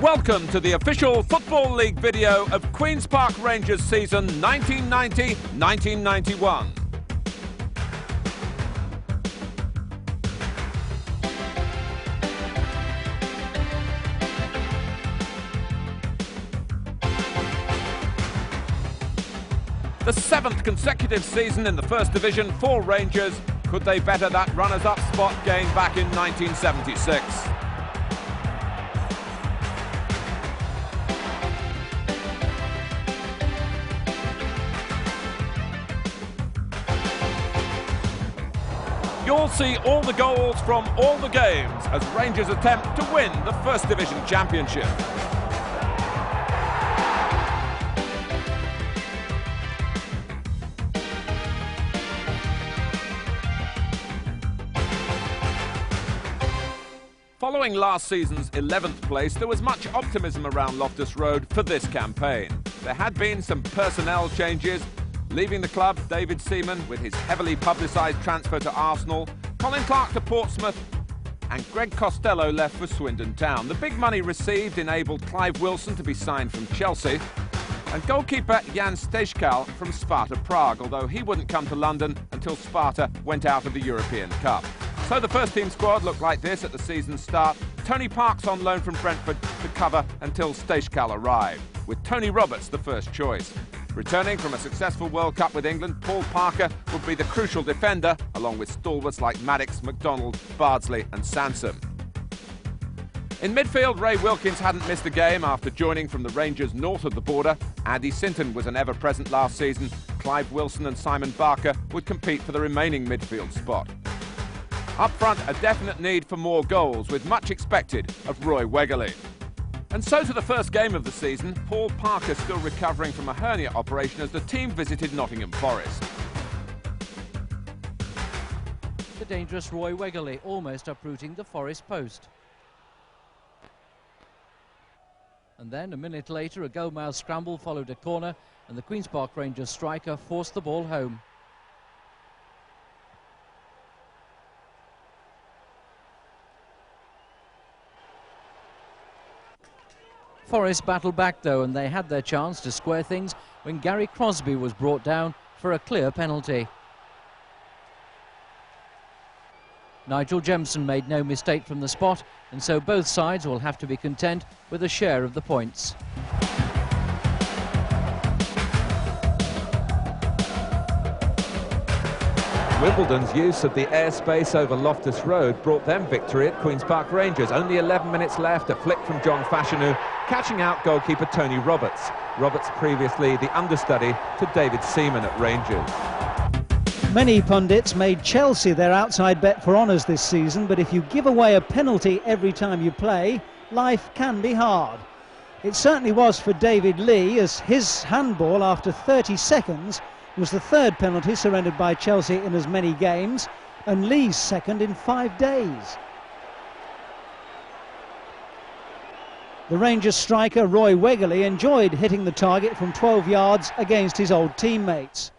Welcome to the official Football League video of Queen's Park Rangers season 1990-1991. The 7th consecutive season in the First Division for Rangers. Could they better that runners-up spot gained back in 1976? You'll see all the goals from all the games as Rangers attempt to win the First Division Championship. Following last season's 11th place, there was much optimism around Loftus Road for this campaign. There had been some personnel changes. Leaving the club, David Seaman with his heavily publicised transfer to Arsenal, Colin Clark to Portsmouth, and Greg Costello left for Swindon Town. The big money received enabled Clive Wilson to be signed from Chelsea, and goalkeeper Jan Stejskal from Sparta Prague, although he wouldn't come to London until Sparta went out of the European Cup. So the first team squad looked like this at the season's start. Tony Parks on loan from Brentford to cover until Stejskal arrived, with Tony Roberts the first choice. Returning from a successful World Cup with England, Paul Parker would be the crucial defender, along with stalwarts like Maddox, McDonald, Bardsley and Sansom. In midfield, Ray Wilkins hadn't missed a game after joining from the Rangers north of the border. Andy Sinton was an ever-present last season. Clive Wilson and Simon Barker would compete for the remaining midfield spot. Up front, a definite need for more goals, with much expected of Roy Wegerle. And so to the first game of the season, Paul Parker still recovering from a hernia operation as the team visited Nottingham Forest. The dangerous Roy Wegerle almost uprooting the Forest post. And then a minute later, a goal-mouth scramble followed a corner, and the Queen's Park Rangers striker forced the ball home. Forest battled back though, and they had their chance to square things when Gary Crosby was brought down for a clear penalty. Nigel Jemson made no mistake from the spot, and so both sides will have to be content with a share of the points. Wimbledon's use of the airspace over Loftus Road brought them victory at Queen's Park Rangers. Only 11 minutes left, a flick from John Fashanu, catching out goalkeeper Tony Roberts. Roberts previously the understudy to David Seaman at Rangers. Many pundits made Chelsea their outside bet for honours this season, but if you give away a penalty every time you play, life can be hard. It certainly was for David Lee, as his handball after 30 seconds was the third penalty surrendered by Chelsea in as many games, and Lee's second in 5 days. The Rangers striker Roy Wegerle enjoyed hitting the target from 12 yards against his old teammates.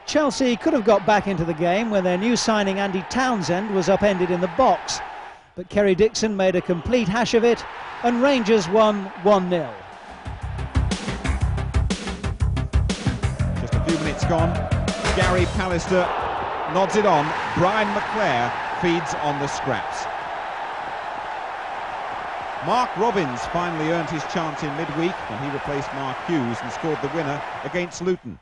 Chelsea could have got back into the game when their new signing Andy Townsend was upended in the box, but Kerry Dixon made a complete hash of it, and Rangers won 1-0. Minutes gone, Gary Pallister nods it on, Brian McClare feeds on the scraps. Mark Robins finally earned his chance in midweek when he replaced Mark Hughes and scored the winner against Luton.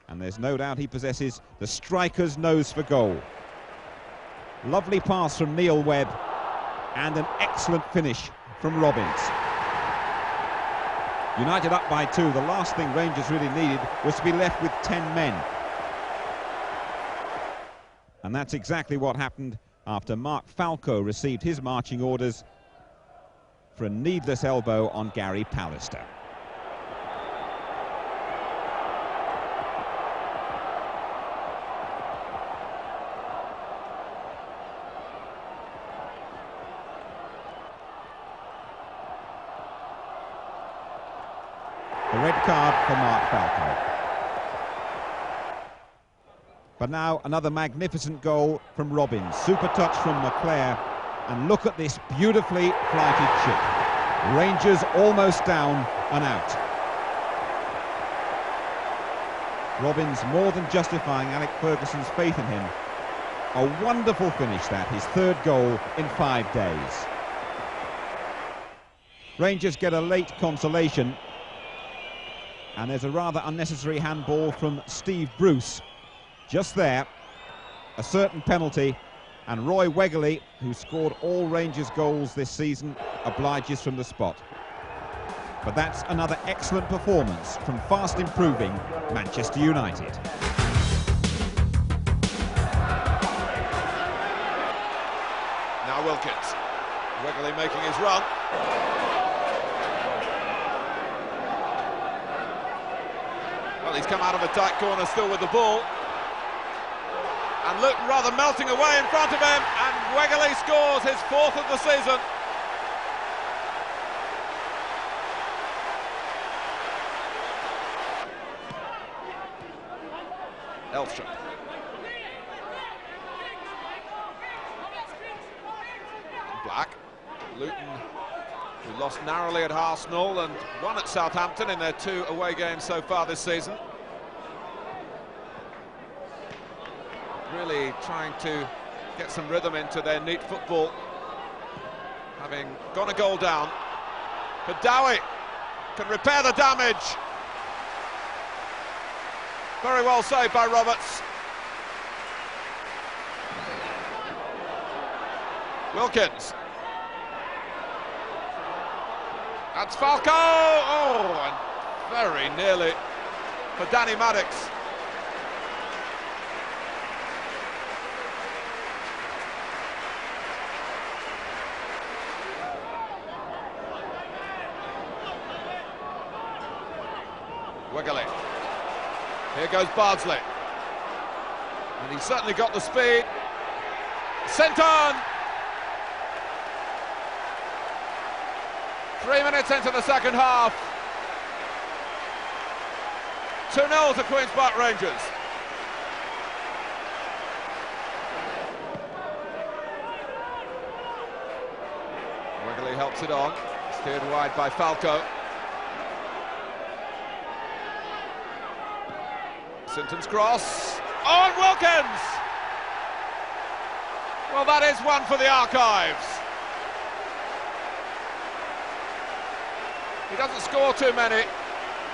And there's no doubt he possesses the striker's nose for goal. Lovely pass from Neil Webb and an excellent finish from Robins. United up by 2. The last thing Rangers really needed was to be left with 10 men. And that's exactly what happened after Mark Falco received his marching orders for a needless elbow on Gary Pallister. The red card for Mark Falco. But now another magnificent goal from Robins. Super touch from McClare. And look at this beautifully flighted chip. Rangers almost down and out. Robins more than justifying Alec Ferguson's faith in him. A wonderful finish that, his third goal in 5 days. Rangers get a late consolation, and there's a rather unnecessary handball from Steve Bruce. Just there, a certain penalty, and Roy Wegerle, who scored all Rangers goals this season, obliges from the spot. But that's another excellent performance from fast improving Manchester United. Now Wilkins. Wegerle making his run. Well, he's come out of a tight corner still with the ball. And Luton rather melting away in front of him, and Wegerle scores his 4th of the season. Elfsham. Black. Luton, who lost narrowly at Arsenal and won at Southampton in their 2 away games so far this season. Really trying to get some rhythm into their neat football, having gone a goal down. But Dowie can repair the damage. Very well saved by Roberts. Wilkins. That's Falco! Oh, and very nearly for Danny Maddox. Wegerle. Here goes Bardsley. And he's certainly got the speed. Sent on! 3 minutes into the second half. 2-0 to Queen's Park Rangers. Wegerle helps it on. Steered wide by Falco. Sinton's cross. On Wilkins! Well, that is one for the archives. He doesn't score too many,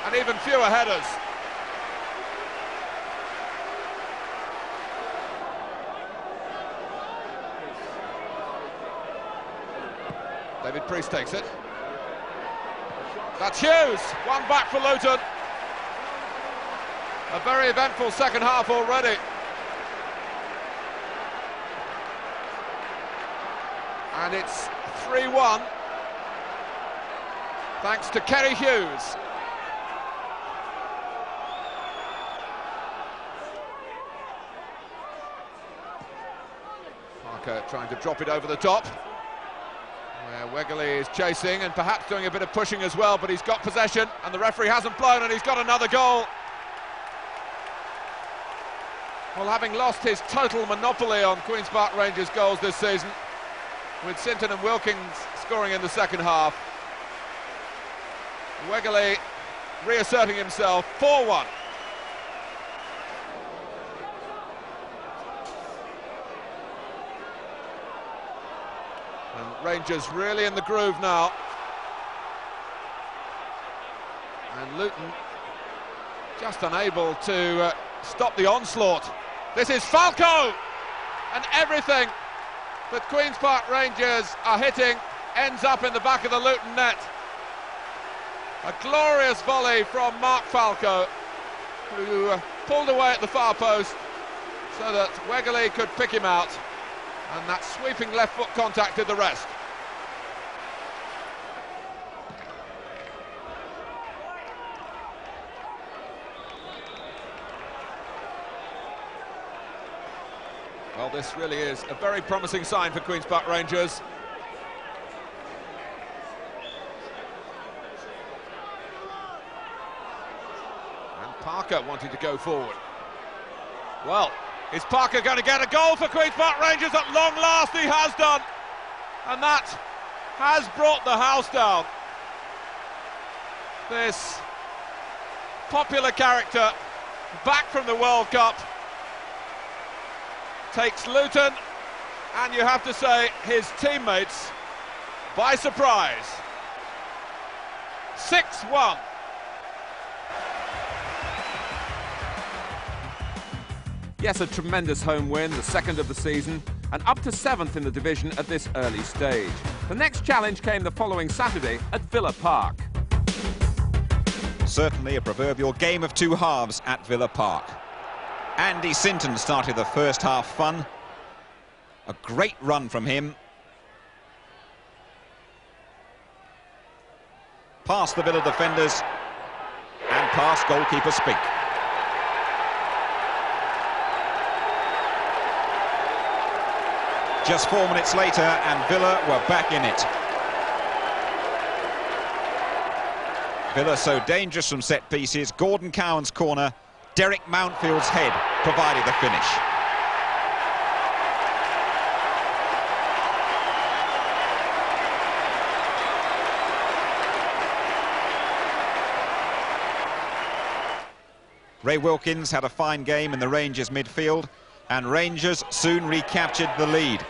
and even fewer headers. David Priest takes it. That's Hughes, one back for Luton. A very eventful second half already. And it's 3-1. Thanks to Kerry Hughes. Parker trying to drop it over the top, where Wegerle is chasing and perhaps doing a bit of pushing as well, but he's got possession and the referee hasn't blown, and he's got another goal. Well, having lost his total monopoly on Queen's Park Rangers goals this season, with Sinton and Wilkins scoring in the second half, Wegerle reasserting himself. 4-1. And Rangers really in the groove now. And Luton just unable to stop the onslaught. This is Falco! And everything that Queen's Park Rangers are hitting ends up in the back of the Luton net. A glorious volley from Mark Falco, who pulled away at the far post so that Wegerle could pick him out, and that sweeping left foot contact did the rest. Well, this really is a very promising sign for Queen's Park Rangers. Parker wanting to go forward. Well, is Parker going to get a goal for Queen's Park Rangers? At long last he has done, and that has brought the house down. this popular character, back from the World Cup, takes Luton, and you have to say his teammates by surprise. 6-1. Yes, a tremendous home win, the second of the season, and up to 7th in the division at this early stage. The next challenge came the following Saturday at Villa Park. Certainly a proverbial game of two halves at Villa Park. Andy Sinton started the first half fun. A great run from him. Past the Villa defenders and past goalkeeper Spink. Just 4 minutes later and Villa were back in it. Villa so dangerous from set pieces. Gordon Cowan's corner, Derek Mountfield's head provided the finish. Ray Wilkins had a fine game in the Rangers midfield, and Rangers soon recaptured the lead.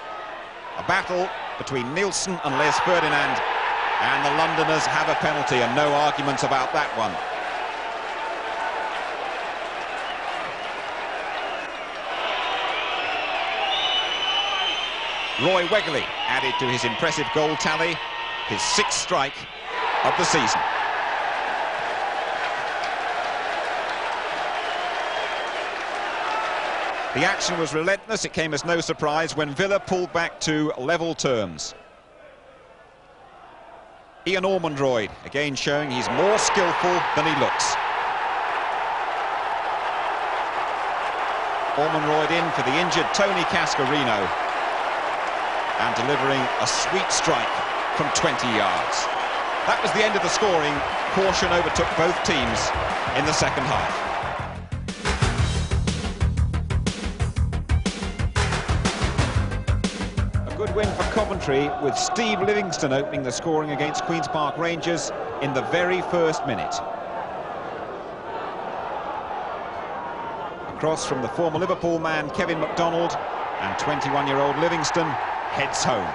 A battle between Nielsen and Les Ferdinand, and the Londoners have a penalty, and no arguments about that one. Roy Wegley added to his impressive goal tally, his 6th strike of the season. The action was relentless. It came as no surprise when Villa pulled back to level terms. Ian Ormondroyd again showing he's more skillful than he looks. Ormondroyd in for the injured Tony Cascarino and delivering a sweet strike from 20 yards. That was the end of the scoring. Caution overtook both teams in the second half. Good win for Coventry, with Steve Livingston opening the scoring against Queen's Park Rangers in the very first minute. Across from the former Liverpool man Kevin McDonald, and 21-year-old Livingston heads home.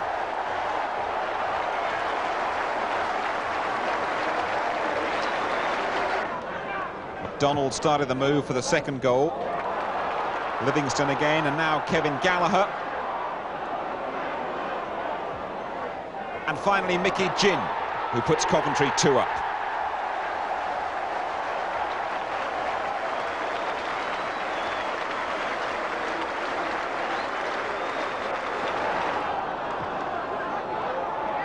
McDonald started the move for the second goal. Livingston again, and now Kevin Gallagher. And finally Mickey Ginn, who puts Coventry 2 up.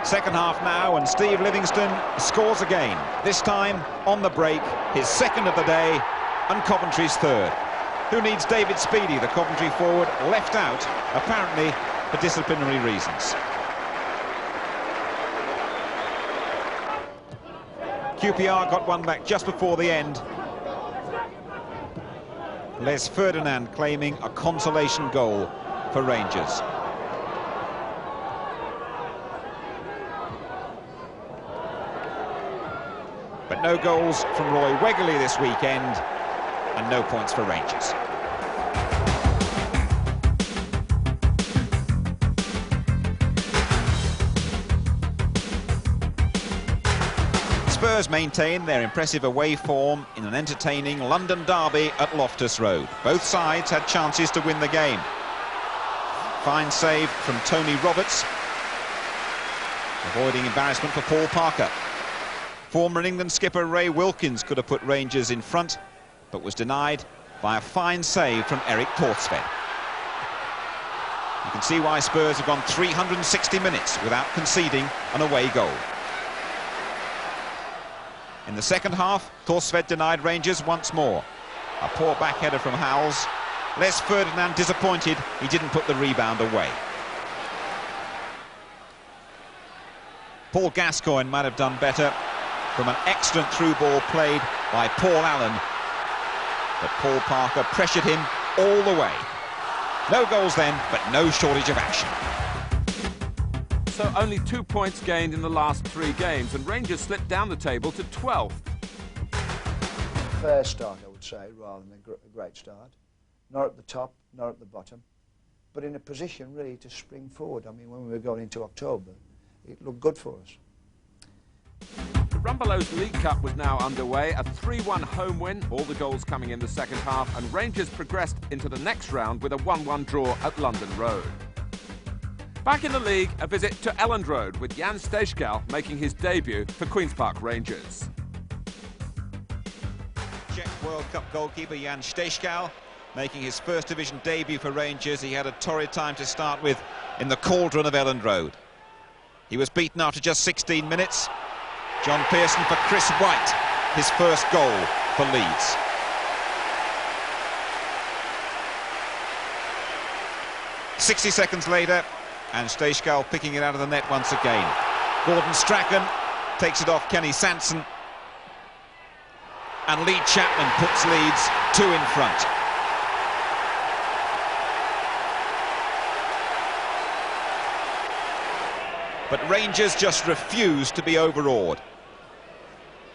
Second half now, and Steve Livingston scores again. This time on the break, his 2nd of the day, and Coventry's 3rd. Who needs David Speedie, the Coventry forward, left out, apparently for disciplinary reasons. QPR got one back just before the end. Les Ferdinand claiming a consolation goal for Rangers. But no goals from Roy Wegley this weekend, and no points for Rangers. Spurs maintain their impressive away form in an entertaining London derby at Loftus Road. Both sides had chances to win the game. Fine save from Tony Roberts, avoiding embarrassment for Paul Parker. Former England skipper Ray Wilkins could have put Rangers in front, but was denied by a fine save from Eric Thorstvedt. You can see why Spurs have gone 360 minutes without conceding an away goal. In the second half, Thorstvedt denied Rangers once more. A poor backheader from Howells. Les Ferdinand disappointed he didn't put the rebound away. Paul Gascoigne might have done better from an excellent through ball played by Paul Allen. But Paul Parker pressured him all the way. No goals then, but no shortage of action. So only 2 points gained in the last 3 games, and Rangers slipped down the table to 12th. fair start, I would say, rather than a great start. Not at the top, not at the bottom, but in a position really to spring forward. I mean, when we were going into October, it looked good for us. The Rumbelows League Cup was now underway, a 3-1 home win, all the goals coming in the second half, and Rangers progressed into the next round with a 1-1 draw at London Road. Back in the league, a visit to Elland Road with Jan Stejskal making his debut for Queen's Park Rangers. Czech World Cup goalkeeper Jan Stejskal making his first division debut for Rangers. He had a torrid time to start with in the cauldron of Elland Road. He was beaten after just 16 minutes. John Pearson for Chris White, his first goal for Leeds. "60 seconds later, and Stejskal picking it out of the net once again. Gordon Strachan takes it off Kenny Sanson, and Lee Chapman puts Leeds 2 in front. But Rangers just refuse to be overawed.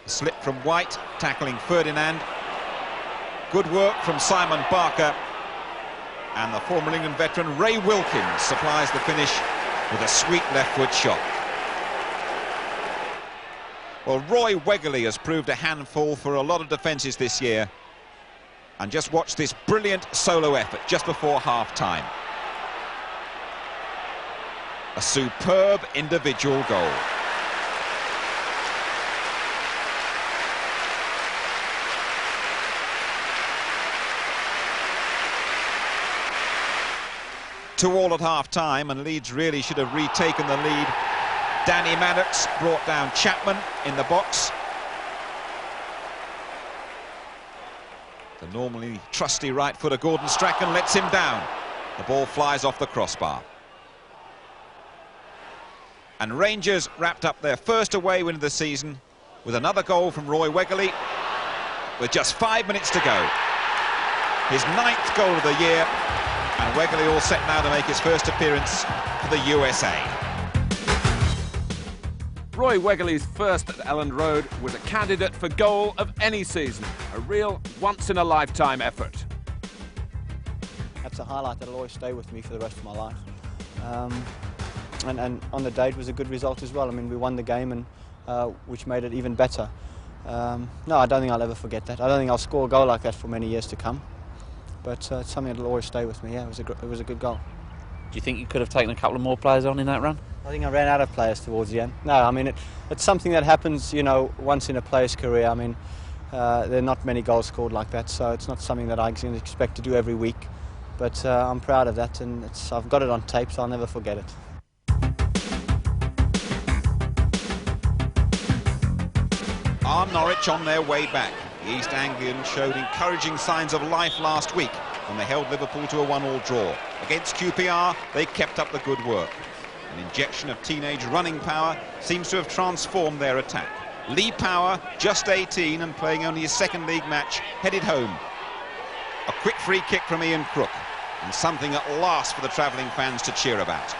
A slip from White, tackling Ferdinand. Good work from Simon Barker. And the former England veteran Ray Wilkins supplies the finish with a sweet left-foot shot. Well, Roy Wegerle has proved a handful for a lot of defences this year. And just watch this brilliant solo effort just before half-time. A superb individual goal. Two all at half-time, and Leeds really should have retaken the lead. Danny Maddox brought down Chapman in the box. The normally trusty right footer Gordon Strachan lets him down. The ball flies off the crossbar. And Rangers wrapped up their first away win of the season with another goal from Roy Wegerle with just 5 minutes to go. His 9th goal of the year, and Wegerle all set now to make his first appearance for the USA. Roy Wegerle's first at Elland Road was a candidate for goal of any season, a real once-in-a-lifetime effort. That's a highlight that'll always stay with me for the rest of my life. And on the day it was a good result as well. I mean, we won the game, and which made it even better. No, I don't think I'll ever forget that. I don't think I'll score a goal like that for many years to come. But it's something that'll always stay with me. Yeah, it was a good goal. Do you think you could have taken a couple of more players on in that run? I think I ran out of players towards the end. No, I mean, it's something that happens, you know, once in a player's career. I mean, there are not many goals scored like that, so it's not something that I can expect to do every week. But I'm proud of that, and I've got it on tape, so I'll never forget it. Are Norwich on their way back? The East Anglians showed encouraging signs of life last week when they held Liverpool to a 1-1 draw. Against QPR, they kept up the good work. An injection of teenage running power seems to have transformed their attack. Lee Power, just 18 and playing only his second league match, headed home. A quick free kick from Ian Crook, and something at last for the travelling fans to cheer about.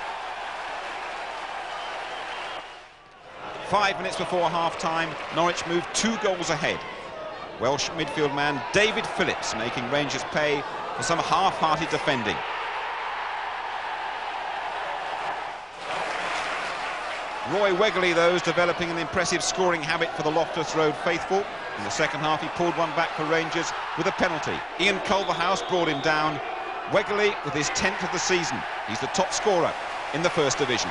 5 minutes before half-time, Norwich moved 2 goals ahead. Welsh midfield man David Phillips making Rangers pay for some half-hearted defending. Roy Wegerle, though, is developing an impressive scoring habit for the Loftus Road faithful. In the second half, he pulled one back for Rangers with a penalty. Ian Culverhouse brought him down. Wegerle with his 10th of the season. He's the top scorer in the First Division.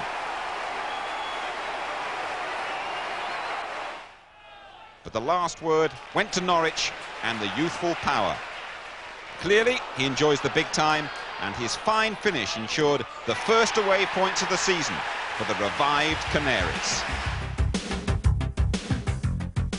But the last word went to Norwich and the youthful Power. Clearly, he enjoys the big time, and his fine finish ensured the first away points of the season for the revived Canaries.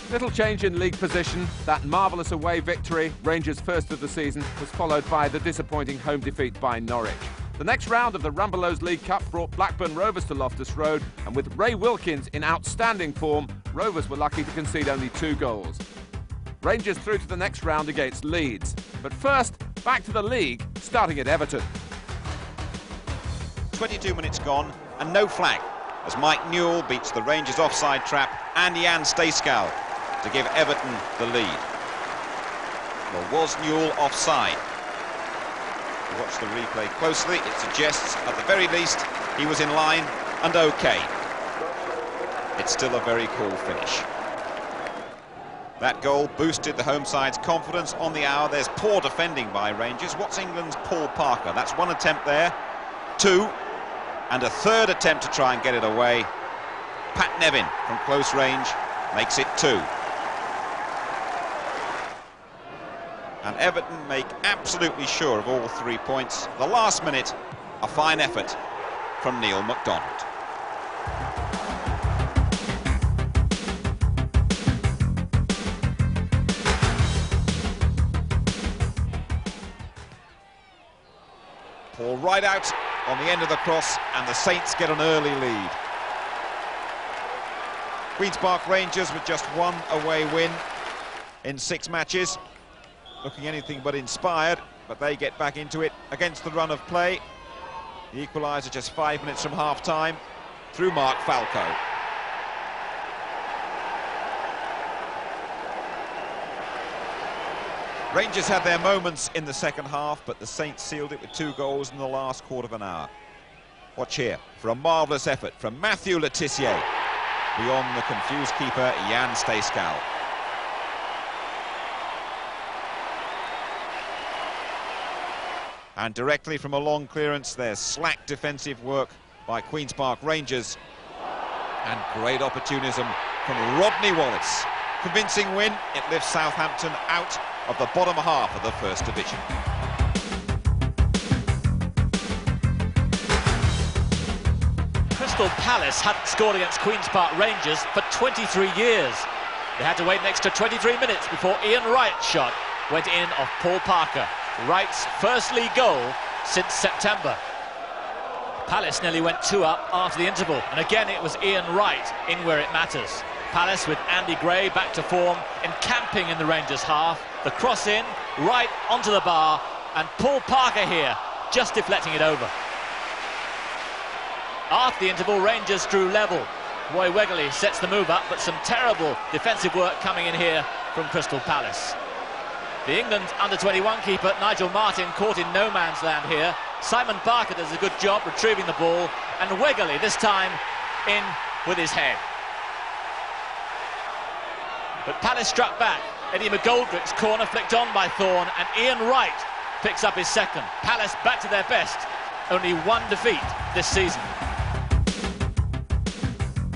Little change in league position. That marvellous away victory, Rangers' first of the season, was followed by the disappointing home defeat by Norwich. The next round of the Rumbelows League Cup brought Blackburn Rovers to Loftus Road, and with Ray Wilkins in outstanding form, Rovers were lucky to concede only 2 goals. Rangers through to the next round against Leeds. But first, back to the league, starting at Everton. 22 minutes gone and no flag as Mike Newell beats the Rangers offside trap and Jan Stejskal to give Everton the lead. Well, was Newell offside? If you watch the replay closely, it suggests at the very least he was in line and okay. It's still a very cool finish. That goal boosted the home side's confidence on the hour. There's poor defending by Rangers. What's England's Paul Parker? That's one attempt there, two, and a third attempt to try and get it away. Pat Nevin from close range makes it 2. And Everton make absolutely sure of all 3 points. The last minute, a fine effort from Neil MacDonald. Paul right out on the end of the cross, and the Saints get an early lead. Queen's Park Rangers with just one away win in 6 matches. Looking anything but inspired, but they get back into it against the run of play. The equaliser just 5 minutes from half-time through Mark Falco. Rangers had their moments in the second half, but the Saints sealed it with 2 goals in the last quarter of an hour. Watch here for a marvellous effort from Matthew Le Tissier beyond the confused keeper Jan Stejskal. And directly from a long clearance, there's slack defensive work by Queen's Park Rangers. And great opportunism from Rodney Wallace. Convincing win, it lifts Southampton out of the bottom half of the First Division. Crystal Palace hadn't scored against Queen's Park Rangers for 23 years. They had to wait an extra 23 minutes before Ian Wright's shot went in off Paul Parker. Wright's first league goal since September. Palace nearly went 2 up after the interval, and again it was Ian Wright in where it matters. Palace with Andy Gray back to form, encamping in the Rangers half. The cross in, right onto the bar, and Paul Parker here just deflecting it over. After the interval, Rangers drew level. Roy Wegerle sets the move up, but some terrible defensive work coming in here from Crystal Palace. The England under-21 keeper Nigel Martin caught in no man's land here. Simon Barker does a good job retrieving the ball, and Wegerle this time in with his head. But Palace struck back. Eddie McGoldrick's corner flicked on by Thorne, and Ian Wright picks up his second. Palace back to their best. Only 1 defeat this season.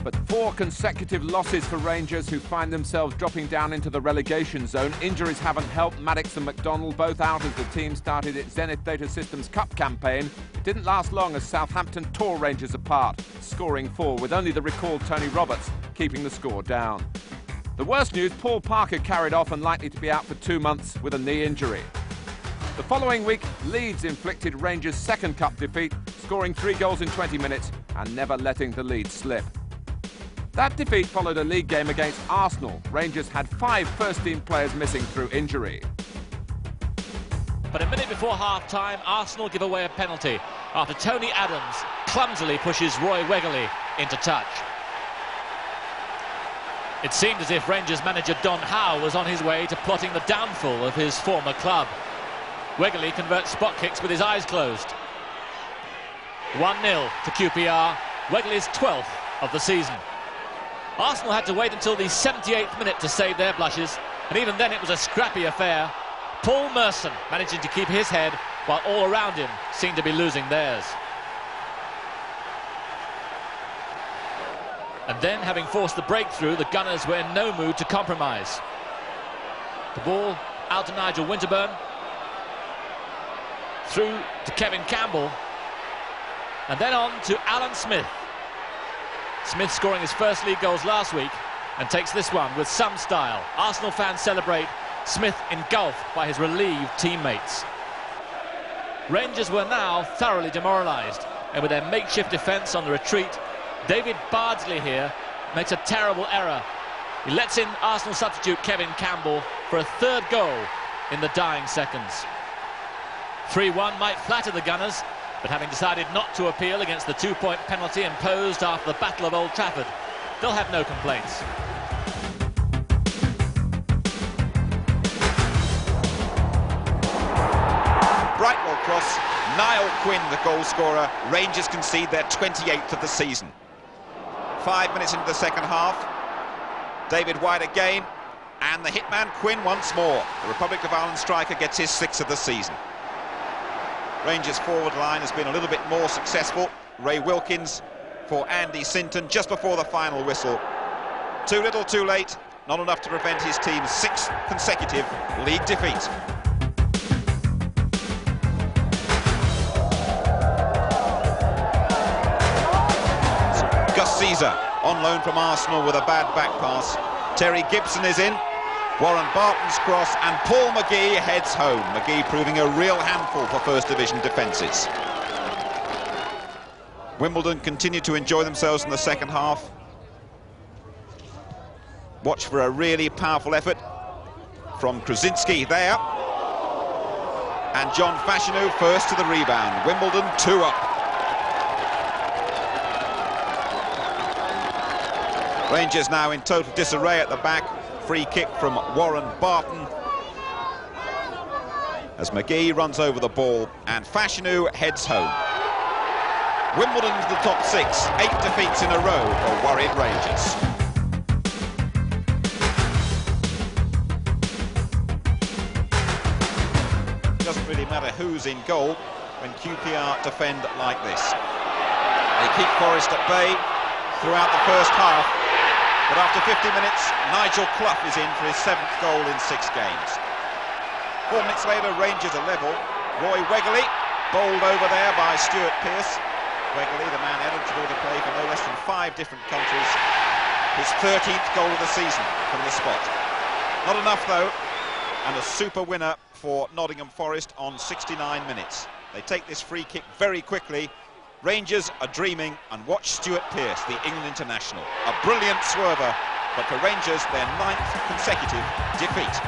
But 4 consecutive losses for Rangers, who find themselves dropping down into the relegation zone. Injuries haven't helped. Maddox and McDonald both out as the team started its Zenith Data Systems Cup campaign. It didn't last long as Southampton tore Rangers apart, scoring 4, with only the recalled Tony Roberts keeping the score down. The worst news, Paul Parker carried off and likely to be out for 2 months with a knee injury. The following week, Leeds inflicted Rangers' second cup defeat, scoring 3 goals in 20 minutes and never letting the lead slip. That defeat followed a league game against Arsenal. Rangers had 5 first-team players missing through injury. But a minute before half-time, Arsenal give away a penalty after Tony Adams clumsily pushes Roy Wegerle into touch. It seemed as if Rangers manager Don Howe was on his way to plotting the downfall of his former club. Wegerle converts spot kicks with his eyes closed. 1-0 to QPR, Wegerle's 12th of the season. Arsenal had to wait until the 78th minute to save their blushes, and even then it was a scrappy affair. Paul Merson managing to keep his head while all around him seemed to be losing theirs. And then, having forced the breakthrough, the Gunners were in no mood to compromise. The ball out to Nigel Winterburn, through to Kevin Campbell, and then on to Alan Smith. Smith scoring his first league goals last week and takes this one with some style. Arsenal fans celebrate, Smith engulfed by his relieved teammates. Rangers were now thoroughly demoralised, and with their makeshift defence on the retreat, David Bardsley here makes a terrible error. He lets in Arsenal substitute Kevin Campbell for a 3rd goal in the dying seconds. 3-1 might flatter the Gunners, but having decided not to appeal against the 2-point penalty imposed after the Battle of Old Trafford, they'll have no complaints. Blackwell cross. Niall Quinn, the goal scorer. Rangers concede their 28th of the season. 5 minutes into the second half. David White again. And the hitman Quinn once more. The Republic of Ireland striker gets his 6th of the season. Rangers' forward line has been a little bit more successful. Ray Wilkins for Andy Sinton just before the final whistle. Too little, too late. Not enough to prevent his team's 6th consecutive league defeat. Gus Caesar on loan from Arsenal with a bad back pass. Terry Gibson is in. Warren Barton's cross, and Paul McGee heads home. McGee proving a real handful for First Division defences. Wimbledon continue to enjoy themselves in the second half. Watch for a really powerful effort from Krasinski there. And John Fashanu first to the rebound. Wimbledon 2 up. Rangers now in total disarray at the back. Free kick from Warren Barton as McGee runs over the ball and Fashanu heads home. Wimbledon to the top 6, 8 defeats in a row for worried Rangers. Doesn't really matter who's in goal when QPR defend like this. They keep Forest at bay throughout the first half. But after 50 minutes, Nigel Clough is in for his 7th goal in 6 games. 4 minutes later, Rangers are level. Roy Wegley, bowled over there by Stuart Pearce. Wegley, the man eligible to play for no less than 5 different countries. His 13th goal of the season from the spot. Not enough, though, and a super winner for Nottingham Forest on 69 minutes. They take this free kick very quickly. Rangers are dreaming, and watch Stuart Pearce, the England international. A brilliant swerver, but for Rangers, their 9th consecutive defeat.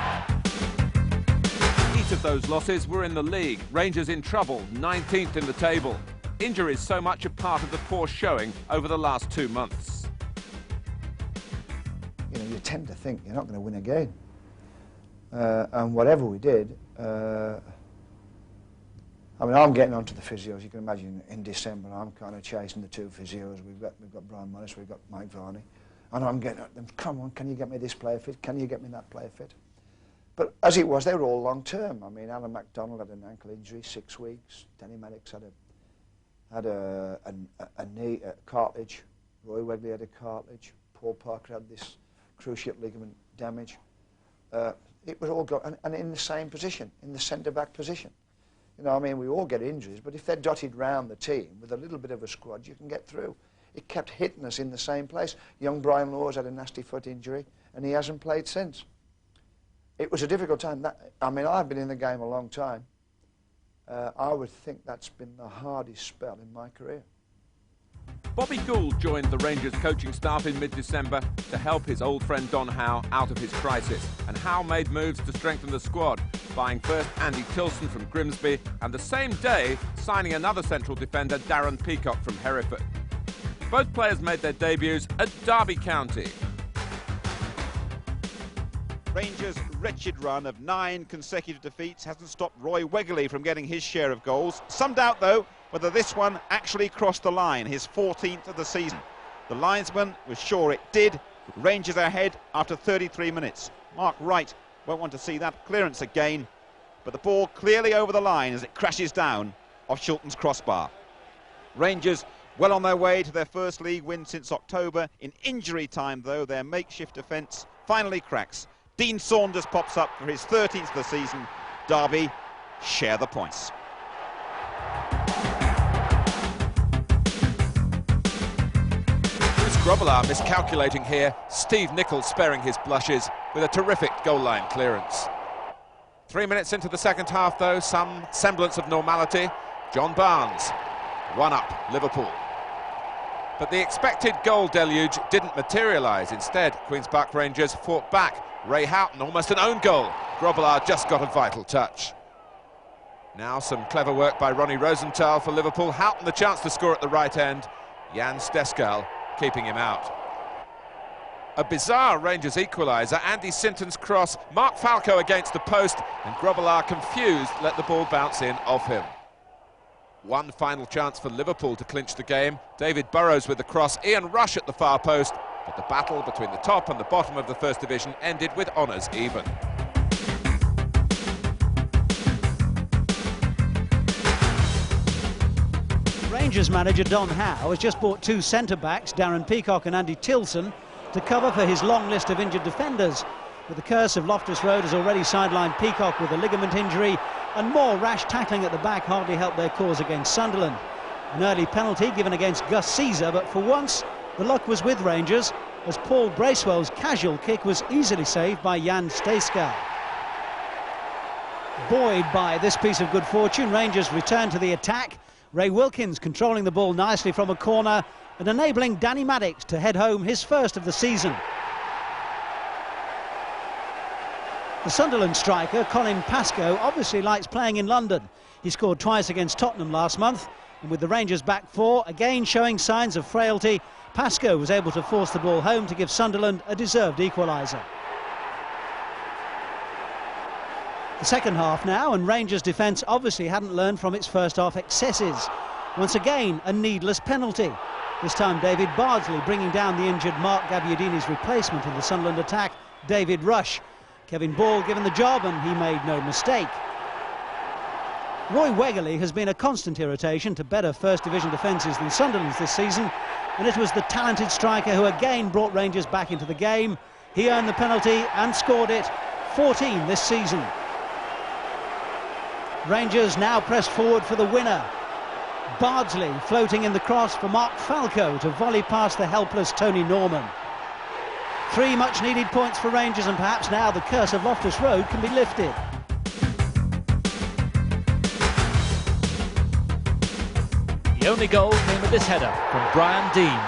Each of those losses were in the league. Rangers in trouble, 19th in the table. Injuries so much a part of the poor showing over the last 2 months. You know, you tend to think you're not going to win again. And whatever we did, I mean, I'm getting onto the physios. You can imagine in December, I'm kind of chasing the 2 physios. We've got Brian Morris, we've got Mike Varney, and I'm getting at them. Come on, can you get me this player fit? Can you get me that player fit? But as it was, they were all long term. I mean, Alan MacDonald had an ankle injury, 6 weeks. Denny Maddox had a knee cartilage. Roy Wegley had a cartilage. Paul Parker had this cruciate ligament damage. It was all going, and in the same position, in the centre-back position. You know, I mean, we all get injuries, but if they're dotted round the team with a little bit of a squad, you can get through. It kept hitting us in the same place. Young Brian Laws had a nasty foot injury, and he hasn't played since. It was a difficult time. I mean, I've been in the game a long time. I would think that's been the hardest spell in my career. Bobby Gould joined the Rangers coaching staff in mid-December to help his old friend Don Howe out of his crisis. And Howe made moves to strengthen the squad, buying first Andy Tilson from Grimsby and the same day signing another central defender, Darren Peacock from Hereford. Both players made their debuts at Derby County. Rangers' wretched run of 9 consecutive defeats hasn't stopped Roy Wegley from getting his share of goals. Some doubt, though, whether this one actually crossed the line, his 14th of the season. The linesman was sure it did. Rangers ahead after 33 minutes. Mark Wright won't want to see that clearance again, but the ball clearly over the line as it crashes down off Shilton's crossbar. Rangers well on their way to their first league win since October. In injury time, though, their makeshift defence finally cracks. Dean Saunders pops up for his 13th of the season. Derby share the points. Bruce Grobbelaar miscalculating here. Steve Nichols sparing his blushes with a terrific goal line clearance. 3 minutes into the second half, though, some semblance of normality. John Barnes, 1 up, Liverpool. But the expected goal deluge didn't materialise. Instead, Queen's Park Rangers fought back. Ray Houghton, almost an own goal. Grobbelaar just got a vital touch. Now some clever work by Ronnie Rosenthal for Liverpool. Houghton the chance to score at the right end. Jan Steskal keeping him out. A bizarre Rangers equaliser, Andy Sinton's cross, Mark Falco against the post, and Grobbelaar, confused, let the ball bounce in off him. One final chance for Liverpool to clinch the game. David Burrows with the cross, Ian Rush at the far post, but the battle between the top and the bottom of the First Division ended with honours even. Rangers manager Don Howe has just bought two centre-backs, Darren Peacock and Andy Tilson, to cover for his long list of injured defenders. But the curse of Loftus Road has already sidelined Peacock with a ligament injury, and more rash tackling at the back hardly helped their cause against Sunderland. An early penalty given against Gus Caesar, but for once the luck was with Rangers, as Paul Bracewell's casual kick was easily saved by Jan Stejskal. Buoyed by this piece of good fortune, Rangers return to the attack. Ray Wilkins controlling the ball nicely from a corner and enabling Danny Maddox to head home his first of the season. The Sunderland striker, Colin Pascoe, obviously likes playing in London. He scored twice against Tottenham last month, and with the Rangers back four, again showing signs of frailty, Pascoe was able to force the ball home to give Sunderland a deserved equaliser. The second half now, and Rangers' defence obviously hadn't learned from its first half excesses. Once again, a needless penalty. This time David Bardsley bringing down the injured Mark Gabbiadini's replacement in the Sunderland attack, David Rush. Kevin Ball given the job, and he made no mistake. Roy Wegerle has been a constant irritation to better First Division defences than Sunderland's this season, and it was the talented striker who again brought Rangers back into the game. He earned the penalty and scored it, 14 this season. Rangers now pressed forward for the winner. Bardsley floating in the cross for Mark Falco to volley past the helpless Tony Norman. 3 much-needed points for Rangers, and perhaps now the curse of Loftus Road can be lifted. The only goal came with this header from Brian Dean.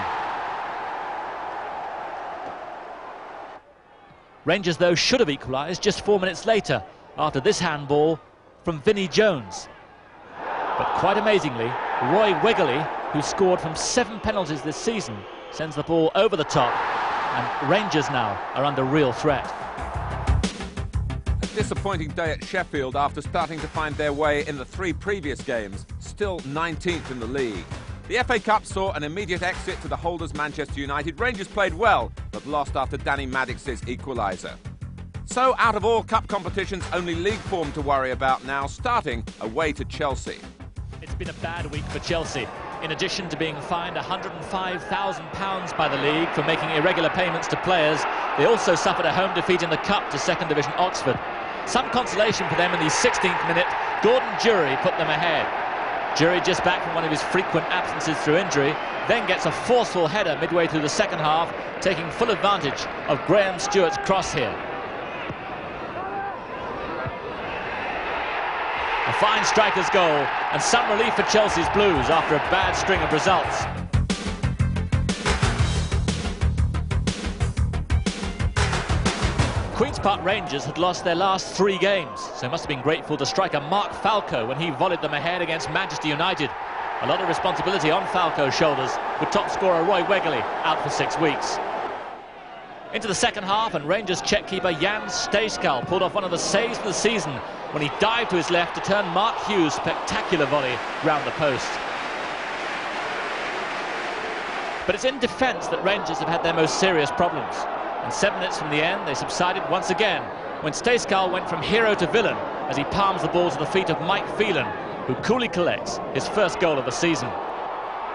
Rangers, though, should have equalised just 4 minutes later after this handball from Vinnie Jones. But quite amazingly, Roy Wegerle, who scored from 7 penalties this season, sends the ball over the top, and Rangers now are under real threat. A disappointing day at Sheffield after starting to find their way in the 3 previous games, still 19th in the league. The FA Cup saw an immediate exit to the holders Manchester United. Rangers played well, but lost after Danny Maddox's equaliser. So out of all cup competitions, only league form to worry about now, starting away to Chelsea. It's been a bad week for Chelsea. In addition to being fined £105,000 by the league for making irregular payments to players, they also suffered a home defeat in the Cup to Second Division Oxford. Some consolation for them in the 16th minute. Gordon Jury put them ahead. Jury, just back from one of his frequent absences through injury, then gets a forceful header midway through the second half, taking full advantage of Graham Stewart's cross here. A fine striker's goal, and some relief for Chelsea's Blues after a bad string of results. Queen's Park Rangers had lost their last 3 games, so must have been grateful to striker Mark Falco when he volleyed them ahead against Manchester United. A lot of responsibility on Falco's shoulders, with top scorer Roy Wegerle out for 6 weeks. Into the second half, and Rangers check keeper Jan Stejskal pulled off one of the saves of the season when he dived to his left to turn Mark Hughes' spectacular volley round the post. But it's in defence that Rangers have had their most serious problems. And 7 minutes from the end, they subsided once again when Stejskal went from hero to villain as he palms the ball to the feet of Mike Phelan, who coolly collects his first goal of the season.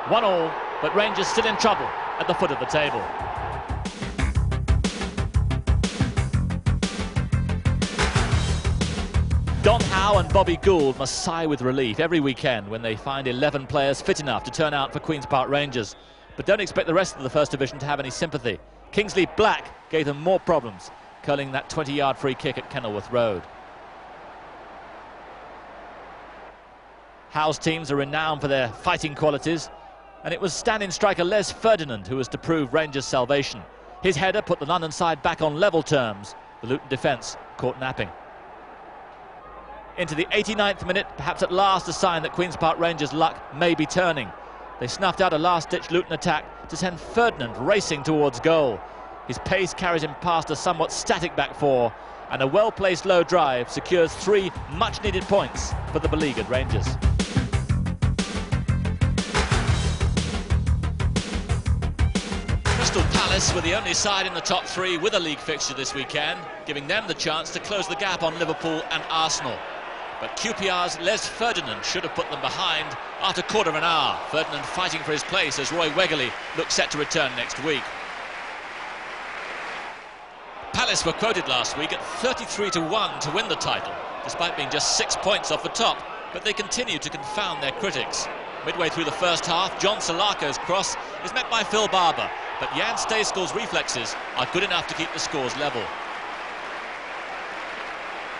1-1, but Rangers still in trouble at the foot of the table. Don Howe and Bobby Gould must sigh with relief every weekend when they find 11 players fit enough to turn out for Queen's Park Rangers. But don't expect the rest of the First Division to have any sympathy. Kingsley Black gave them more problems, curling that 20-yard free kick at Kenilworth Road. Howe's teams are renowned for their fighting qualities, and it was stand-in striker Les Ferdinand who was to prove Rangers' salvation. His header put the London side back on level terms. The Luton defence caught napping. Into the 89th minute, perhaps at last a sign that Queen's Park Rangers' luck may be turning. They snuffed out a last-ditch Luton attack to send Ferdinand racing towards goal. His pace carries him past a somewhat static back four, and a well-placed low drive secures 3 much-needed points for the beleaguered Rangers. Crystal Palace were the only side in the top 3 with a league fixture this weekend, giving them the chance to close the gap on Liverpool and Arsenal. But QPR's Les Ferdinand should have put them behind after a quarter of an hour. Ferdinand fighting for his place as Roy Wegerle looks set to return next week. Palace were quoted last week at 33-1 to win the title, despite being just 6 points off the top, but they continue to confound their critics. Midway through the first half, John Salako's cross is met by Phil Barber, but Jan Stejskel's reflexes are good enough to keep the scores level.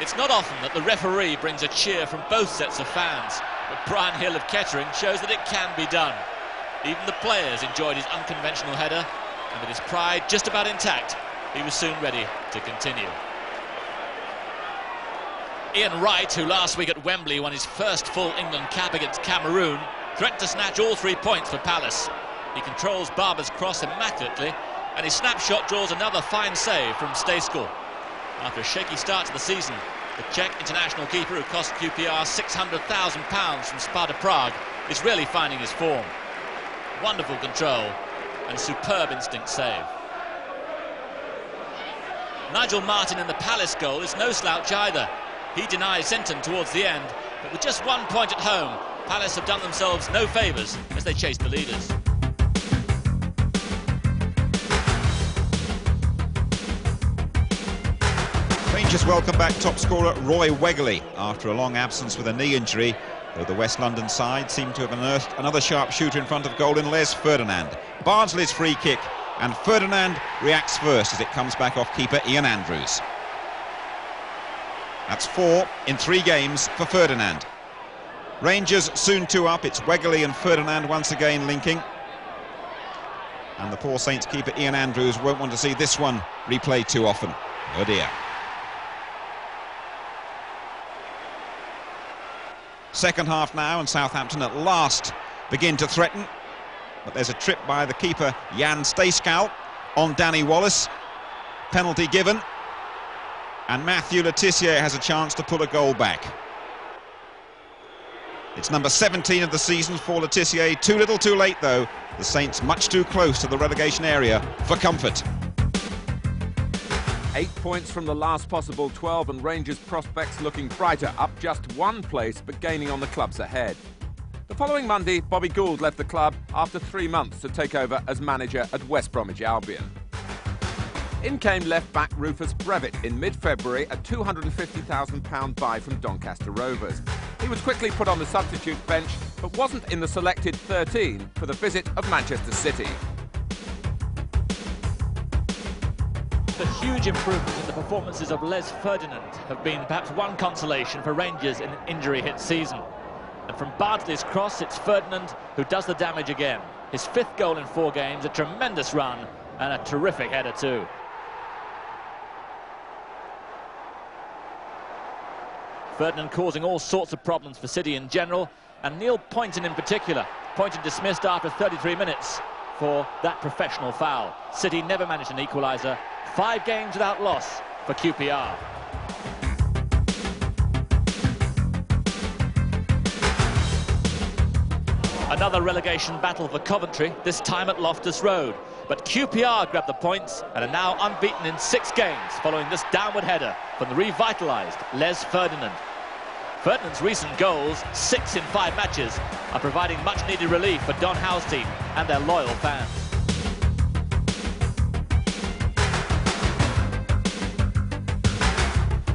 It's not often that the referee brings a cheer from both sets of fans, but Brian Hill of Kettering shows that it can be done. Even the players enjoyed his unconventional header, and with his pride just about intact, he was soon ready to continue. Ian Wright, who last week at Wembley won his first full England cap against Cameroon, threatened to snatch all 3 points for Palace. He controls Barber's cross immaculately, and his snapshot draws another fine save from Stejskel. After a shaky start to the season, the Czech international keeper, who cost QPR £600,000 from Sparta Prague, is really finding his form. Wonderful control and superb instinct save. Nigel Martin in the Palace goal is no slouch either. He denies Sinton towards the end, but with just 1 point at home, Palace have done themselves no favours as they chase the leaders. Rangers welcome back top scorer Roy Wegerle after a long absence with a knee injury, though the West London side seemed to have unearthed another sharp shooter in front of goal in Les Ferdinand. Bardsley's free kick, and Ferdinand reacts first as it comes back off keeper Ian Andrews. That's 4 in 3 games for Ferdinand. Rangers soon 2 up. It's Wegerle and Ferdinand once again linking. And the poor Saints keeper Ian Andrews won't want to see this one replayed too often. Oh dear. Second half now, and Southampton at last begin to threaten. But there's a trip by the keeper Jan Stejskal on Danny Wallace. Penalty given. And Matthew Le Tissier has a chance to pull a goal back. It's number 17 of the season for Le Tissier. Too little too late though. The Saints much too close to the relegation area for comfort. 8 points from the last possible 12, and Rangers' prospects looking brighter, up just 1 place but gaining on the clubs ahead. The following Monday, Bobby Gould left the club after 3 months to take over as manager at West Bromwich Albion. In came left-back Rufus Brevett in mid-February, a £250,000 buy from Doncaster Rovers. He was quickly put on the substitute bench, but wasn't in the selected 13 for the visit of Manchester City. The huge improvement in the performances of Les Ferdinand have been perhaps one consolation for Rangers in an injury-hit season. And from Bardsley's cross, it's Ferdinand who does the damage again. His 5th goal in 4 games, a tremendous run, and a terrific header too. Ferdinand causing all sorts of problems for City in general, and Neil Poynton in particular. Poynton dismissed after 33 minutes for that professional foul. City never managed an equaliser. 5 games without loss for QPR. Another relegation battle for Coventry, this time at Loftus Road. But QPR grabbed the points and are now unbeaten in 6 games following this downward header from the revitalised Les Ferdinand. Ferdinand's recent goals, 6 in 5 matches, are providing much-needed relief for Don Howe's team and their loyal fans.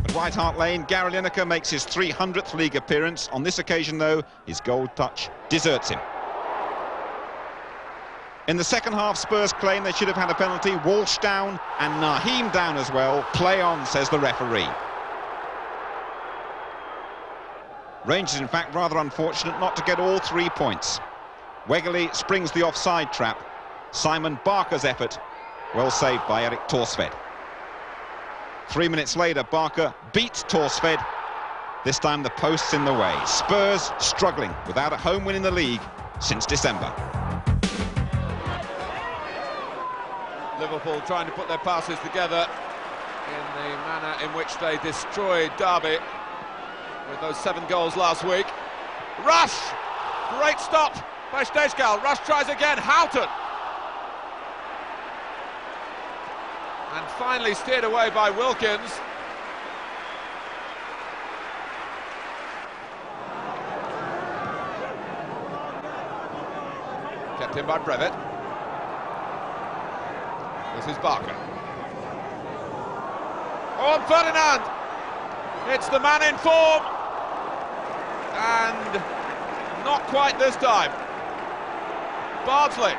At White Hart Lane, Gary Lineker makes his 300th league appearance. On this occasion, though, his goal touch deserts him. In the second half, Spurs claim they should have had a penalty. Walsh down and Naheem down as well. Play on, says the referee. Rangers, in fact, rather unfortunate not to get all 3 points. Wegerle springs the offside trap. Simon Barker's effort, well saved by Erik Torsved. 3 minutes later, Barker beats Torsved. This time the post's in the way. Spurs struggling without a home win in the league since December. Liverpool trying to put their passes together in the manner in which they destroyed Derby with those 7 goals last week. Rush! Great stop by Stejskal. Rush tries again. Houghton. And finally steered away by Wilkins. Kept in by Brevitt. This is Barker. Oh, and Ferdinand! It's the man in form. And not quite this time. Bardsley.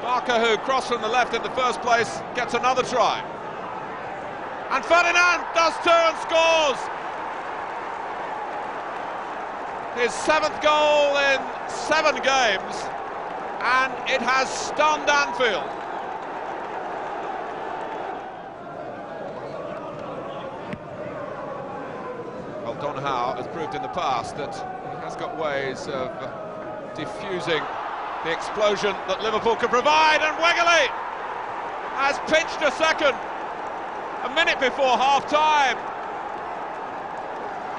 Barker, who crossed from the left in the first place, gets another try. And Ferdinand does too and scores! His 7th goal in 7 games, and it has stunned Anfield. Well, Don Howe has proved in the past that he has got ways of diffusing the explosion that Liverpool can provide, and Wegerle has pinched a second, a minute before half-time.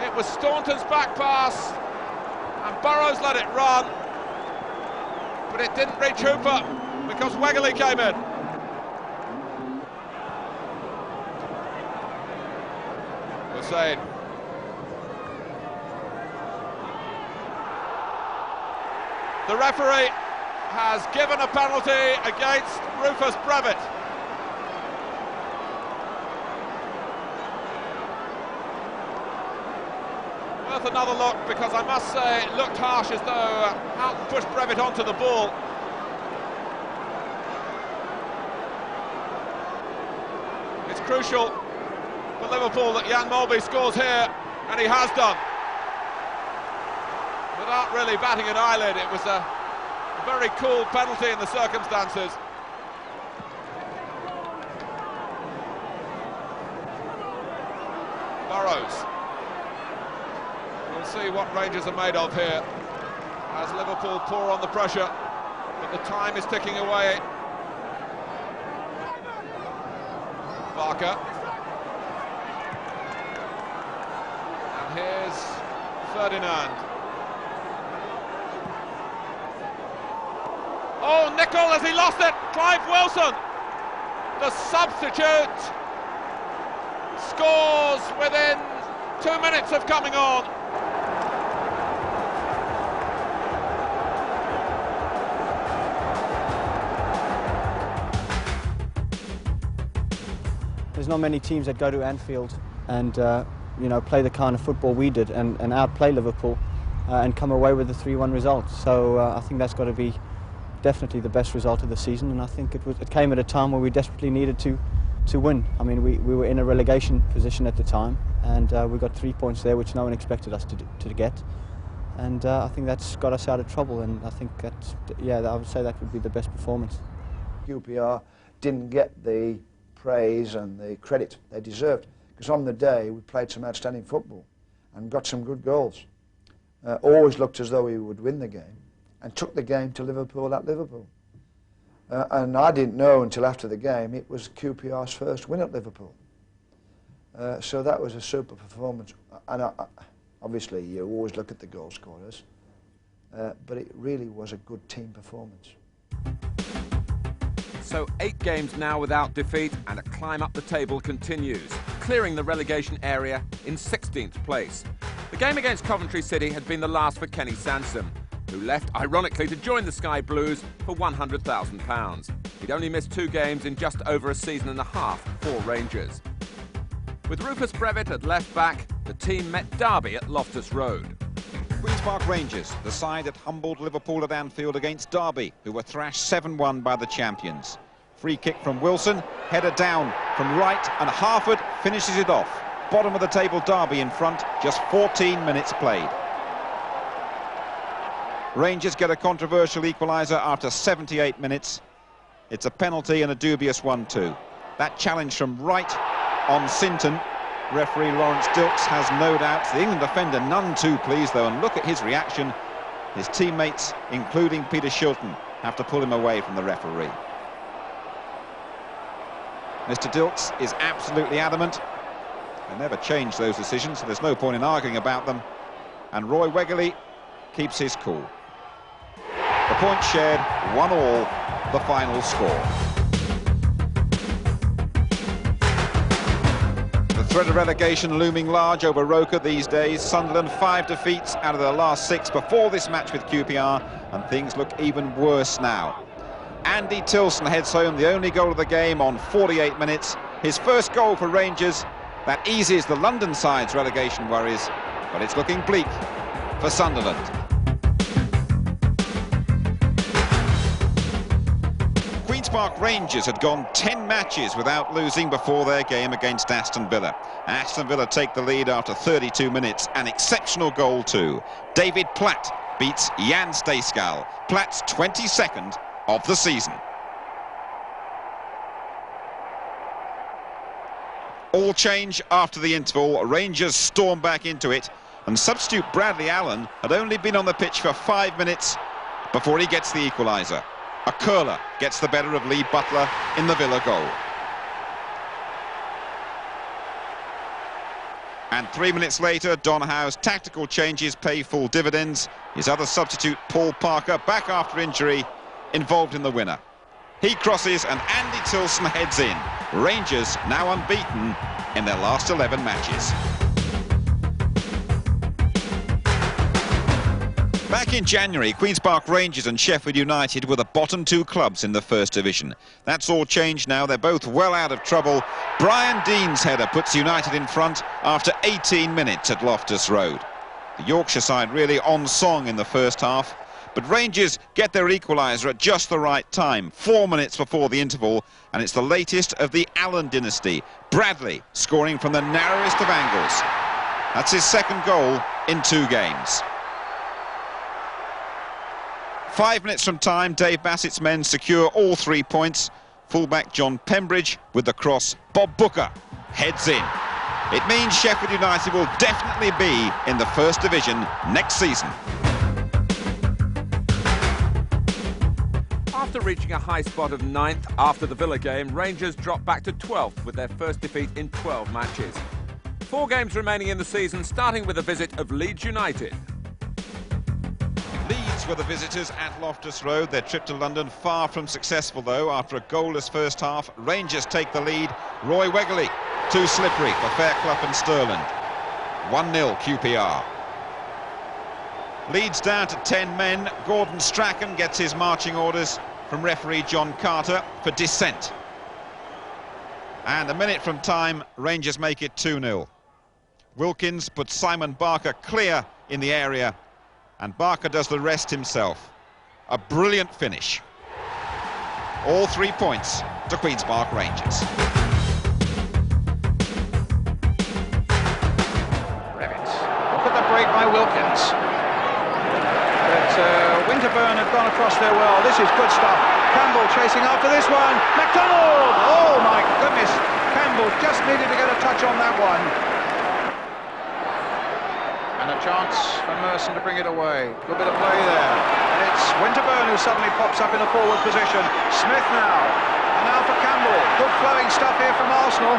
It was Staunton's back pass, and Burrows let it run, but it didn't reach Hooper because Wegerle came in. Hussein. The referee has given a penalty against Rufus Brevitt. Worth another look, because I must say it looked harsh, as though Houghton pushed Brevitt onto the ball. It's crucial for Liverpool that Jan Molby scores here, and he has done. Without really batting an eyelid. It was a very cool penalty in the circumstances. Burrows. We'll see what Rangers are made of here as Liverpool pour on the pressure, but the time is ticking away. Barker. And here's Ferdinand. Oh, Nicol, has he lost it? Clive Wilson, the substitute, scores within 2 minutes of coming on. There's not many teams that go to Anfield and you know, play the kind of football we did and outplay Liverpool and come away with a 3-1 result. So I think that's got to be definitely the best result of the season, and I think it came at a time where we desperately needed to win. I mean, we were in a relegation position at the time, and we got 3 points there, which no one expected us to get. And I think that's got us out of trouble, and I think that's, yeah, I would say that would be the best performance. QPR didn't get the praise and the credit they deserved, because on the day we played some outstanding football and got some good goals. Always looked as though we would win the game, and took the game to Liverpool at Liverpool. And I didn't know until after the game it was QPR's first win at Liverpool. So that was a super performance. And obviously you always look at the goal scorers, but it really was a good team performance. So 8 games now without defeat, and a climb up the table continues, clearing the relegation area in 16th place. The game against Coventry City had been the last for Kenny Sansom, who left, ironically, to join the Sky Blues for £100,000. He'd only missed 2 games in just over a season and a half for Rangers. With Rufus Brevitt at left-back, the team met Derby at Loftus Road. Queen's Park Rangers, the side that humbled Liverpool at Anfield against Derby, who were thrashed 7-1 by the champions. Free kick from Wilson, header down from right, and Harford finishes it off. Bottom of the table Derby in front, just 14 minutes played. Rangers get a controversial equaliser after 78 minutes. It's a penalty and a dubious one too. That challenge from right on Sinton. Referee Lawrence Dilks has no doubts. The England defender none too pleased though, and look at his reaction. His teammates, including Peter Shilton, have to pull him away from the referee. Mr. Dilks is absolutely adamant. They never change those decisions, so there's no point in arguing about them. And Roy Wegerle keeps his cool. The point shared, 1-1, the final score. The threat of relegation looming large over Roker these days. Sunderland 5 defeats out of their last 6 before this match with QPR, and things look even worse now. Andy Tilson heads home the only goal of the game on 48 minutes. His first goal for Rangers. That eases the London side's relegation worries, but it's looking bleak for Sunderland. Queen's Park Rangers had gone 10 matches without losing before their game against Aston Villa. Aston Villa take the lead after 32 minutes. An exceptional goal too. David Platt beats Jan Stejskal. Platt's 22nd of the season. All change after the interval. Rangers storm back into it, and substitute Bradley Allen had only been on the pitch for 5 minutes before he gets the equaliser. A curler gets the better of Lee Butler in the Villa goal. And 3 minutes later, Don Howe's tactical changes pay full dividends. His other substitute, Paul Parker, back after injury, involved in the winner. He crosses and Andy Tilson heads in. Rangers now unbeaten in their last 11 matches. Back in January, Queen's Park Rangers and Sheffield United were the bottom 2 clubs in the First Division. That's all changed now. They're both well out of trouble. Brian Dean's header puts United in front after 18 minutes at Loftus Road. The Yorkshire side really on song in the first half. But Rangers get their equaliser at just the right time, 4 minutes before the interval, and it's the latest of the Allen dynasty. Bradley scoring from the narrowest of angles. That's his second goal in 2 games. 5 minutes from time, Dave Bassett's men secure all 3 points. Fullback John Pembridge with the cross. Bob Booker heads in. It means Sheffield United will definitely be in the First Division next season. After reaching a high spot of 9th after the Villa game, Rangers dropped back to 12th with their first defeat in 12 matches. 4 games remaining in the season, starting with a visit of Leeds United. Leeds were the visitors at Loftus Road. Their trip to London far from successful, though. After a goalless first half, Rangers take the lead. Roy Wegerle, too slippery for Fairclough and Sterland. 1-0 QPR. Leeds down to 10 men. Gordon Strachan gets his marching orders from referee John Carter for dissent. And a minute from time, Rangers make it 2-0. Wilkins puts Simon Barker clear in the area, and Barker does the rest himself. A brilliant finish. All 3 points to Queen's Park Rangers. Revit. Look at the break by Wilkins. Winterburn had gone across there well. This is good stuff. Campbell chasing after this one. McDonald! Oh my goodness. Campbell just needed to get a touch on that one. And a chance for Merson to bring it away. Good bit of play there. And it's Winterburn who suddenly pops up in a forward position. Smith now. And now for Campbell. Good flowing stuff here from Arsenal.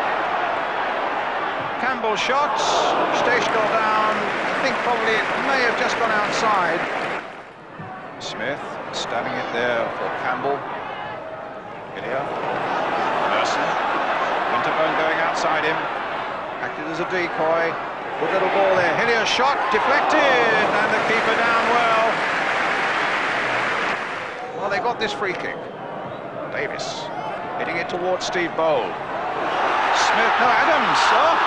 Campbell shots. Stejskal down. I think probably it may have just gone outside. Smith stabbing it there for Campbell. Hillier. Merson. Winterburn going outside him. Acted as a decoy. Good little ball there. Hillier's shot deflected, and the keeper down well. Well, they got this free kick. Davis hitting it towards Steve Bold. Smith, no, Adams. Oh.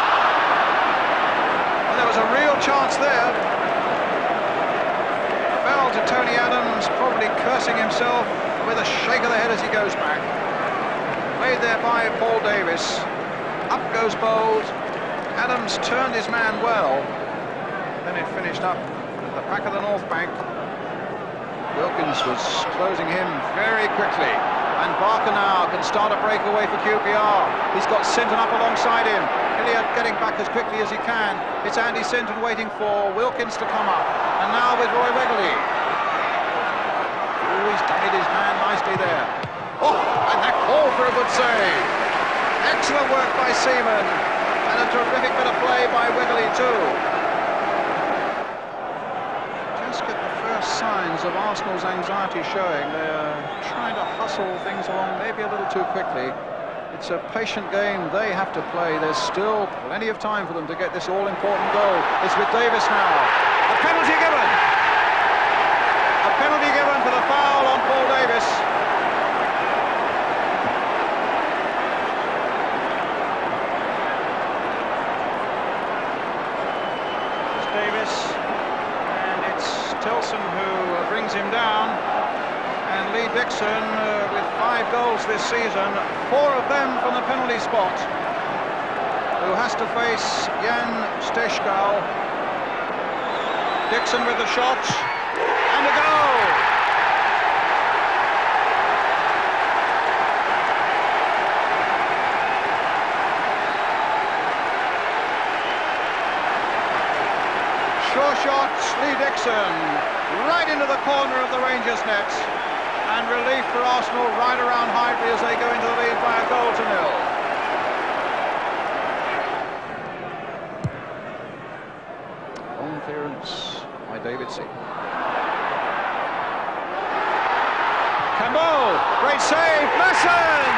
Well, there was a real chance there. Fell to Tony Adams, probably cursing himself with a shake of the head as he goes back. Played there by Paul Davis. Up goes Bold. Adams turned his man well. Then it finished up at the back of the North Bank. Wilkins was closing him very quickly. And Barker now can start a breakaway for QPR. He's got Sinton up alongside him. Hillier getting back as quickly as he can. It's Andy Sinton waiting for Wilkins to come up. And now with Roy Wegerle. he's done his man nicely there. Oh, and that call for a good save. Excellent work by Seaman, and a terrific bit of play by Wegley too. Just get the first signs of Arsenal's anxiety showing. They're trying to hustle things along maybe a little too quickly. It's a patient game they have to play. There's still plenty of time for them to get this all-important goal. It's with Davis now. A penalty given. A penalty given for the foul on Paul Davis. It's Davis, and it's Tilson who brings him down. And Lee Dixon with 5 goals this season, 4 of them from the penalty spot, who has to face Jan Stejskal. Dixon with the shot, and a goal! Sure shot, Lee Dixon, right into the corner of the Rangers net. And relief for Arsenal right around Highbury as they go into the lead by a goal to nil. Long clearance by David Seaman. Campbell, great save, Masson!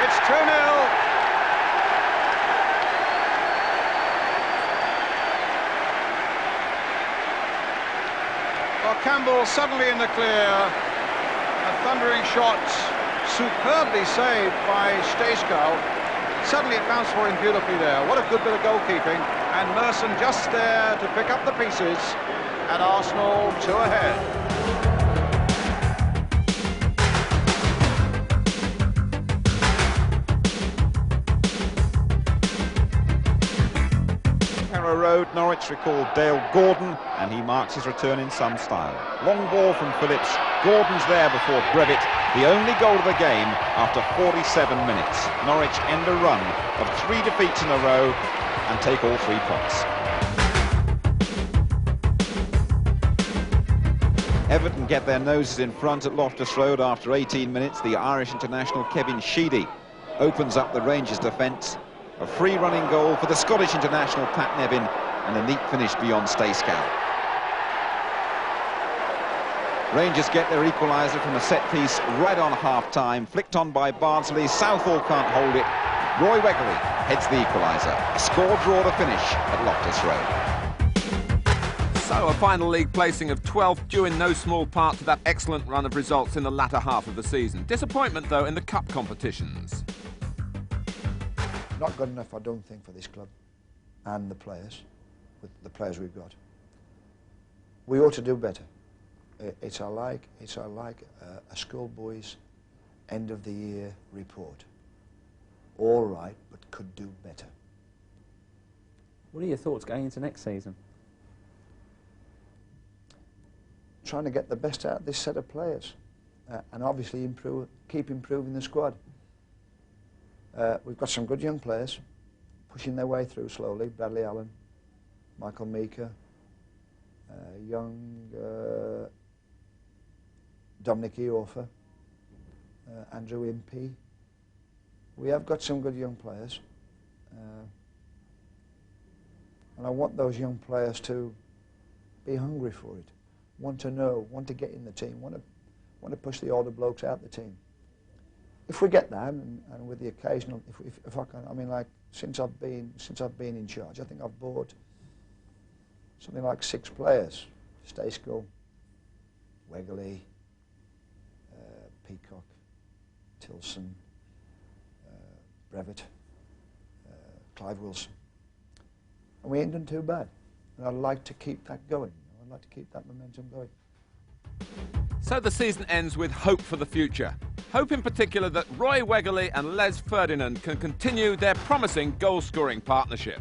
It's 2-0. Well, Campbell suddenly in the clear. A thundering shot, superbly saved by Stejskal. Suddenly it bounced for him beautifully there. What a good bit of goalkeeping. And Merson just there to pick up the pieces. And Arsenal 2 ahead. Road, Norwich recalled Dale Gordon, and he marks his return in some style. Long ball from Phillips. Gordon's there before Brevitt. The only goal of the game after 47 minutes. Norwich end a run of 3 defeats in a row and take all 3 points. Everton get their noses in front at Loftus Road after 18 minutes. The Irish international Kevin Sheedy opens up the Rangers' defence. A free-running goal for the Scottish international Pat Nevin, and a neat finish beyond Stejskal. Rangers get their equaliser from a set-piece right on half-time, flicked on by Bardsley. Southall can't hold it. Roy Wegley heads the equaliser. A score draw to finish at Loftus Road. So a final league placing of 12th due in no small part to that excellent run of results in the latter half of the season. Disappointment, though, in the cup competitions. Not good enough, I don't think, for this club and the players, with the players we've got. We ought to do better. It's like a schoolboy's end of the year report. All right, but could do better. What are your thoughts going into next season? Trying to get the best out of this set of players, and obviously keep improving the squad. We've got some good young players pushing their way through slowly. Bradley Allen, Michael Meeker, young Dominic Iorfa, Andrew Impey. We have got some good young players. And I want those young players to be hungry for it, want to know, want to get in the team, want to push the older blokes out the team. If we get that, and with the occasional, if I can, I mean, like since I've been in charge, I think I've bought something like 6 players: Stejskal, Wegley, Peacock, Tilson, Brevitt, Clive Wilson, and we ain't done too bad. And I'd like to keep that going. I'd like to keep that momentum going. So the season ends with hope for the future. Hope in particular that Roy Wegley and Les Ferdinand can continue their promising goal-scoring partnership.